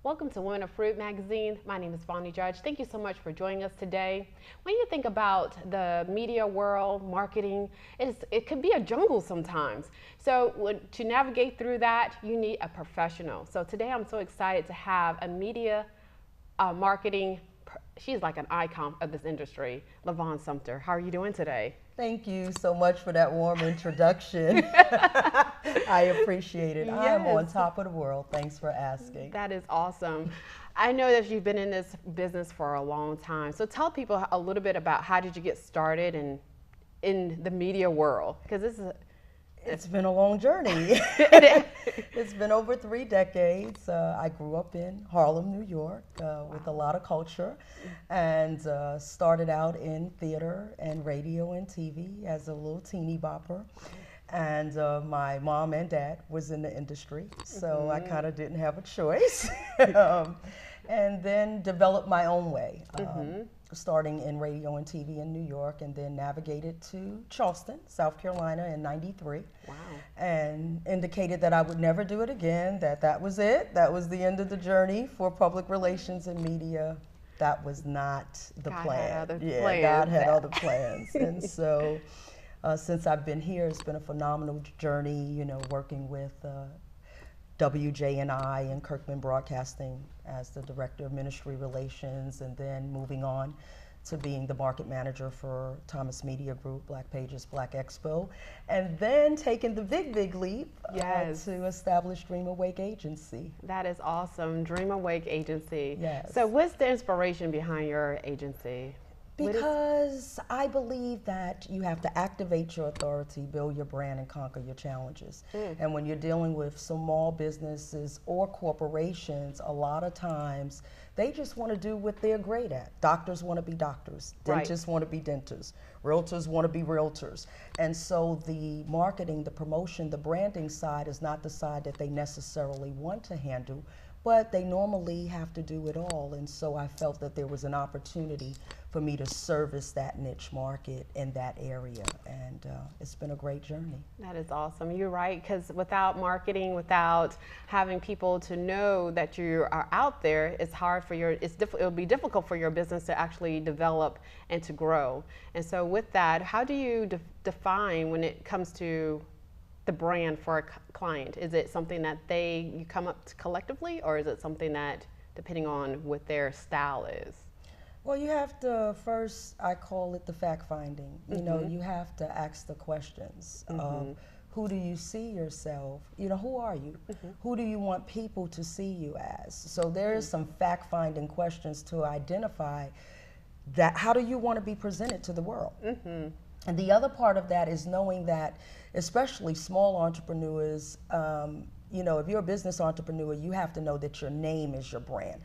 Welcome to Women of Fruit magazine. My name is Bonnie Judge. Thank you so much for joining us today. When you think about the media world, marketing, it can be a jungle sometimes. So to navigate through that, you need a professional. So today I'm so excited to have a media marketing, she's like an icon of this industry, LaVon Sumter. How are you doing today? Thank you so much for that warm introduction. I appreciate it. Yes. I'm on top of the world. Thanks for asking. That is awesome. I know that you've been in this business for a long time. So tell people a little bit about how did you get started in the media world? Because it's been a long journey. It's been over 3 decades. I grew up in Harlem, New York, with a lot of culture, and started out in theater and radio and TV as a little teeny bopper. And my mom and dad was in the industry, so I kind of didn't have a choice. And then developed my own way, starting in radio and TV in New York, and then navigated to Charleston, South Carolina in '93. Wow. And indicated that I would never do it again, that was it. That was the end of the journey for public relations and media. That was not the plan. God had other plans. And so since I've been here, it's been a phenomenal journey, you know, working with WJNI and Kirkman Broadcasting as the Director of Ministry Relations, and then moving on to being the market manager for Thomas Media Group, Black Pages, Black Expo, and then taking the big leap to establish Dream Awake Agency. That is awesome, Dream Awake Agency. Yes. So what's the inspiration behind your agency? Because I believe that you have to activate your authority, build your brand, and conquer your challenges. And when you're dealing with small businesses or corporations, a lot of times they just want to do what they're great at. Doctors want to be doctors. Dentists want to be dentists. Realtors want to be realtors. And so the marketing, the promotion, the branding side is not the side that they necessarily want to handle, but they normally have to do it all. And so I felt that there was an opportunity for me to service that niche market in that area. And it's been a great journey. That is awesome. You're right, because without marketing, without having people to know that you are out there, it's hard for it'll be difficult for your business to actually develop and to grow. And so with that, how do you define when it comes to the brand for a client? Is it something that you come up to collectively, or is it something that, depending on what their style is? Well, you have to first, I call it the fact finding. You know, you have to ask the questions of who do you see yourself? You know, who are you? Who do you want people to see you as? So there is some fact finding questions to identify that. How do you want to be presented to the world? And the other part of that is knowing that, especially small entrepreneurs, you know, if you're a business entrepreneur, you have to know that your name is your brand.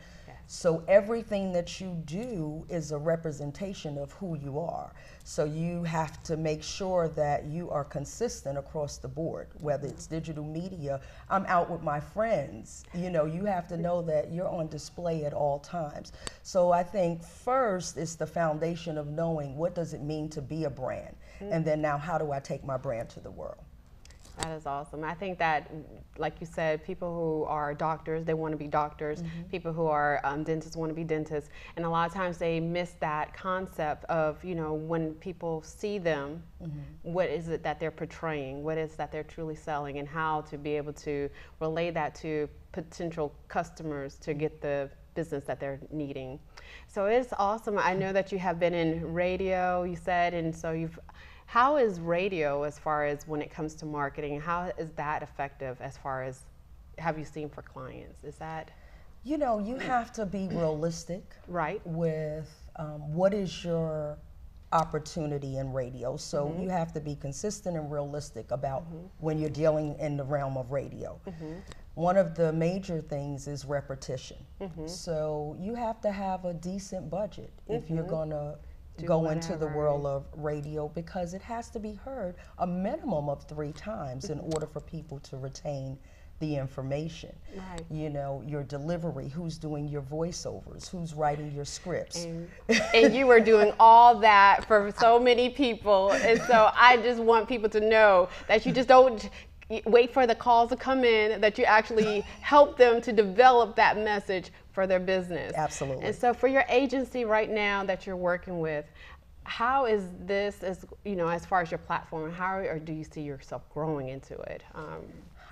So everything that you do is a representation of who you are. So you have to make sure that you are consistent across the board, whether it's digital media. I'm out with my friends. You know, you have to know that you're on display at all times. So I think first it's the foundation of knowing what does it mean to be a brand, and then now how do I take my brand to the world? That is awesome. I think that, like you said, people who are doctors, they want to be doctors. People who are dentists want to be dentists. And a lot of times they miss that concept of, you know, when people see them, what is it that they're portraying? What is that they're truly selling? And how to be able to relay that to potential customers to get the business that they're needing. So it's awesome. I know that you have been in radio, you said, and so how is radio as far as when it comes to marketing? How is that effective as far as have you seen for clients? Is that? You know, you have to be realistic with what is your opportunity in radio. So you have to be consistent and realistic about when you're dealing in the realm of radio. One of the major things is repetition. So you have to have a decent budget if you're going to go into the world of radio, because it has to be heard a minimum of 3 times in order for people to retain the information. You know, your delivery, who's doing your voiceovers, who's writing your scripts. And you were doing all that for so many people. And so I just want people to know that you just don't wait for the calls to come in, that you actually help them to develop that message for their business. Absolutely. And so for your agency right now that you're working with, how is this, as far as your platform, how or do you see yourself growing into it?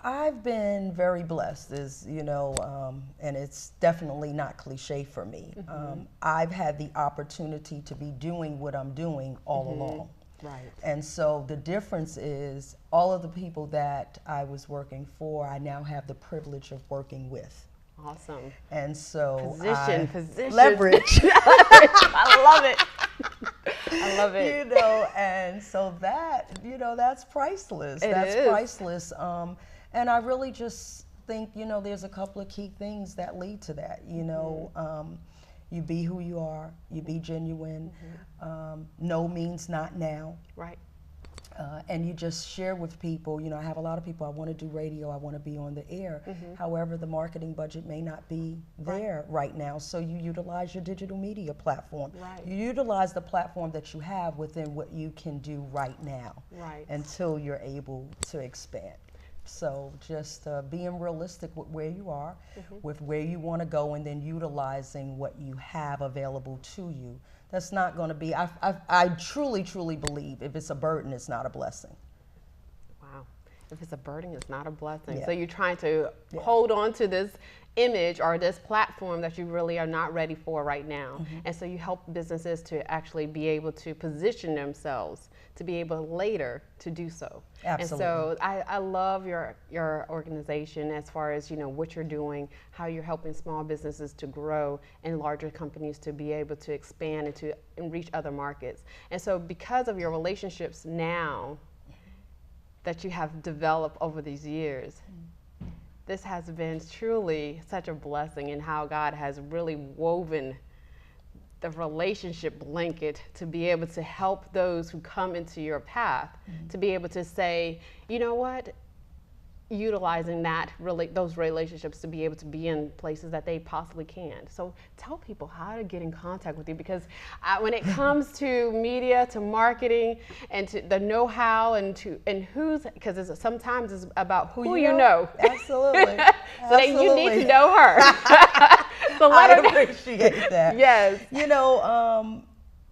I've been very blessed, and it's definitely not cliche for me. I've had the opportunity to be doing what I'm doing all along. Right. And so the difference is all of the people that I was working for, I now have the privilege of working with. Awesome. And so position. Leverage. I love it. I love it. And so that's priceless. It That's is. priceless. And I really just think, there's a couple of key things that lead to that. You be who you are, you be genuine. No means not now. Right. And you just share with people, I have a lot of people, I want to do radio, I want to be on the air. However, the marketing budget may not be there right now, so you utilize your digital media platform. Right. You utilize the platform that you have within what you can do right now until you're able to expand. So just being realistic with where you are, with where you want to go, and then utilizing what you have available to you. That's not going to be, I truly, truly believe if it's a burden, it's not a blessing. Wow. If it's a burden, it's not a blessing. Yeah. So you're trying to hold on to this image or this platform that you really are not ready for right now. And so you help businesses to actually be able to position themselves to be able later to do so. Absolutely. And so I love your organization as far as what you're doing, how you're helping small businesses to grow and larger companies to be able to expand and reach other markets. And so because of your relationships now that you have developed over these years, this has been truly such a blessing in how God has really woven the relationship blanket to be able to help those who come into your path to be able to say, you know what, utilizing those relationships to be able to be in places that they possibly can. So tell people how to get in contact with you, because when it comes to media, to marketing, and to the know-how, and who's, because sometimes it's about who you know. Absolutely. So that you need to know her. So I appreciate that. Yes.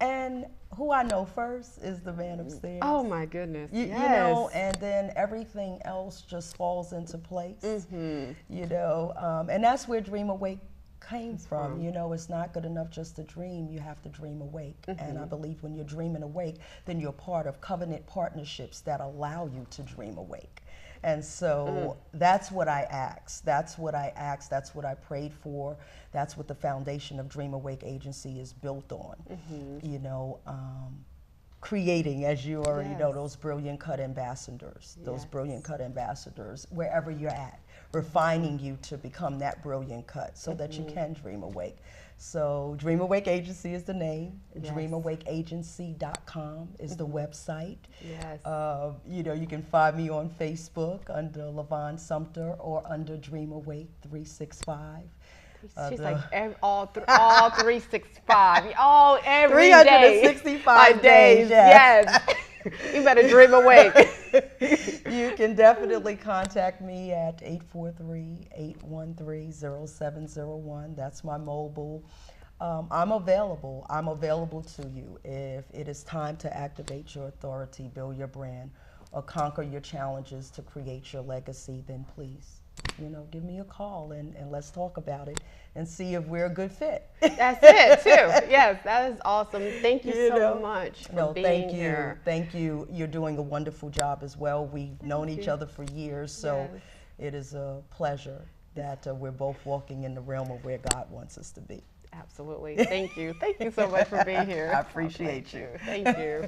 And who I know first is the man upstairs. Oh my goodness. Yes. And then everything else just falls into place. And that's where Dream Awake came from. It's not good enough just to dream, you have to dream awake. And I believe when you're dreaming awake, then you're part of covenant partnerships that allow you to dream awake. And so that's what I asked. That's what I asked. That's what I prayed for. That's what the foundation of Dream Awake Agency is built on. Creating, as you already know, those brilliant cut ambassadors, wherever you're at, refining you to become that brilliant cut so that you can dream awake. So Dream Awake Agency is the name. DreamAwakeAgency.com is the website. Yes. You can find me on Facebook under LaVon Sumter or under Dream Awake 365. She's like all 365, every 365 days. Yes. You better dream awake. You can definitely contact me at 843-813-0701. That's my mobile. I'm available. I'm available to you. If it is time to activate your authority, build your brand, or conquer your challenges to create your legacy, then please, give me a call and let's talk about it and see if we're a good fit. That's it, too. Yes, that is awesome. Thank you so much for being here. Thank you. You're doing a wonderful job as well. We've known each other for years, so it is a pleasure that we're both walking in the realm of where God wants us to be. Absolutely. Thank you. Thank you so much for being here. I appreciate you. Thank you.